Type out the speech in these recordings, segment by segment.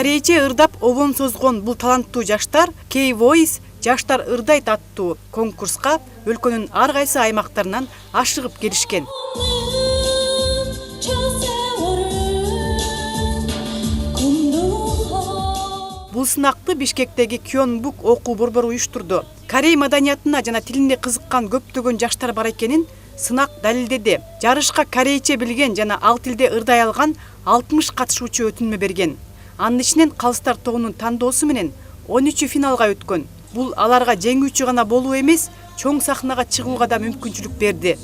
Корейче ырдап обон созгон бул таланттуу жаштар K-Voice жаштар ырдайт аттуу конкурска өлкөнүн ар кайсы аймактарынан ашыгып келишкен. Бул сынакты Бишкектеги Кёнбук окуу борбору уюштурду. Корей маданиятына жана тилине кызыккан көптөгөн жаштар бар экенин сынак далилдеди. Жарышка корейче билген жана ал тилде ырдай алган 60 катышуучу өтүнмө берген. Анын ичинен Калыстар тобунун тандоосу менен 13 финалга өткөн. Бул аларга жеңүүчү гана болуу эмес, чоң сахнага чыгууга да мүмкүнчүлүк берди.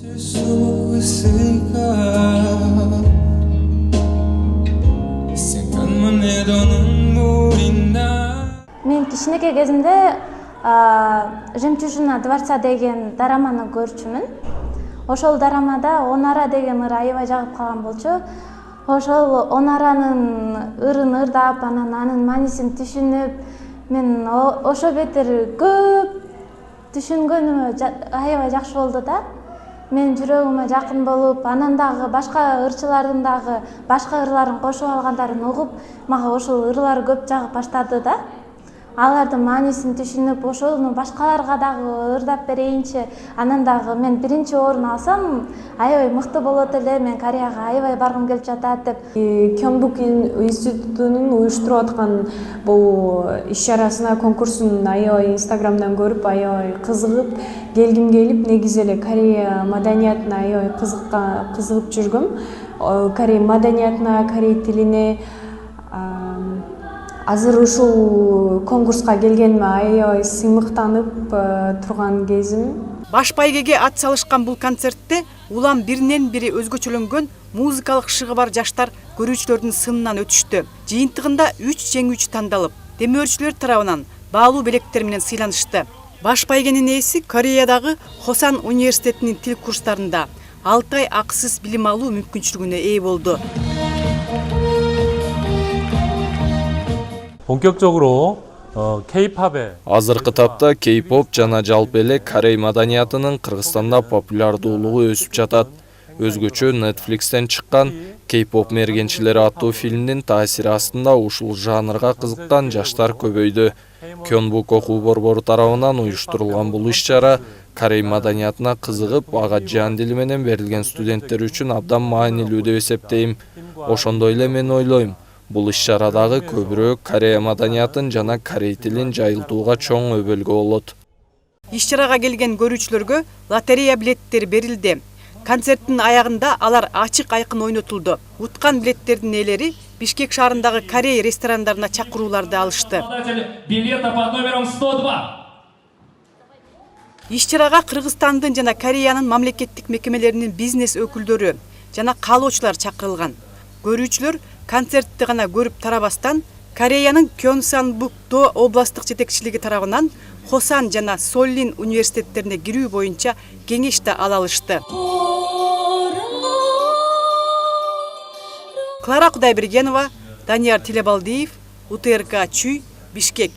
Мен кичинекей кезимде «Жемчужина дворца» деген дараманы көрчүмүн. Ошол дарамада Онара деген ыр аябай жагып калган болчу. Ошол Онаранын ырын ырдап, анын маанисин түшүнүп, мен ошо бетер көп түшүнгөнүмө аябай жакшы болду да. Мен жүрөгүмө жакын болуп, анан дагы башка ырчылардын дагы башка ырларын кошуп алгандарын угуп, мага ошол ырлар көп жагып баштады да. Алардын маанисин түшүнүп, ошону башкаларга дагы ырдап берейинчи, анан дагы мен биринчи орун алсам, аябай мыкты болот эле, мен Кореяга аябай баргым келип жатат деп. Кёнбук институтунун уюштуруп аткан бул иш-чарасына, конкурсун аябай Инстаграмдан көрүп, аябай кызыгып келгим келип, негизи эле Корея маданиятына аябай кызыгып жүргөм. Корея маданиятына, корей тилине азыр ушул конкурска келгениме аябай сыймыктанып турган кезим. Баш байгеге ат салышкан бул концертте улам биринен бири өзгөчөлөнгөн музыкалык шыгы бар жаштар көрүүчүлөрдүн сынынан өтүштү. Жыйынтыгында 3 жеңүүчү тандалып, демөөрчүлөр тарабынан баалуу белектер менен сыйланышты. Баш байгенин ээси Кореядагы Хосан университетинин тил курстарында 6 ай акысыз билим алуу мүмкүнчүлүгүнө ээ болду. 본격적으로 K-팝에 азыркы тапта K-pop жана жалпы эле Корей маданиятынын Кыргызстанда популярдуулугу өсүп жатат. Өзгөчө Netflix'тен чыккан K-pop мергенчилери аттуу фильмдин таасири астында ушул жанрга кызыккан жаштар көбөйдү. Кёнбук окуу борбору тарабынан уюштурулган бул иш-чара Корей маданиятына кызыгып, ага жан дили менен берилген студенттер үчүн абдан маанилүү деп эсептейм. Ошондой эле мен ойлойм, бул иш-чарадагы көбүрөөк Корея маданиятын жана корей тилин жайылтууга чоң өбөлгө болот. Иш-чарага келген көрүүчүлөргө лотерея билеттери берилди. Концерттин аягында алар ачык айкын ойнотулду. Уткан билеттердин ээлери Бишкек шаарындагы Корей ресторандарына чакырууларды алышты. Иш-чарага Кыргызстандын жана Кореянын мамлекеттик мекемелеринин бизнес өкүлдөрү жана каалоочулар чакырылган. Көрүүчүлөр концертти гана көрүп тарабастан Кореянын Кёнсанбукдо областтык жетекчилиги тарабынан Хосан жана Соллин университеттерине кирүү боюнча кеңеш да ала алышты. Клара Кудайбергенова, Данияр Тилебалдиев, УТРК Чүй, Бишкек.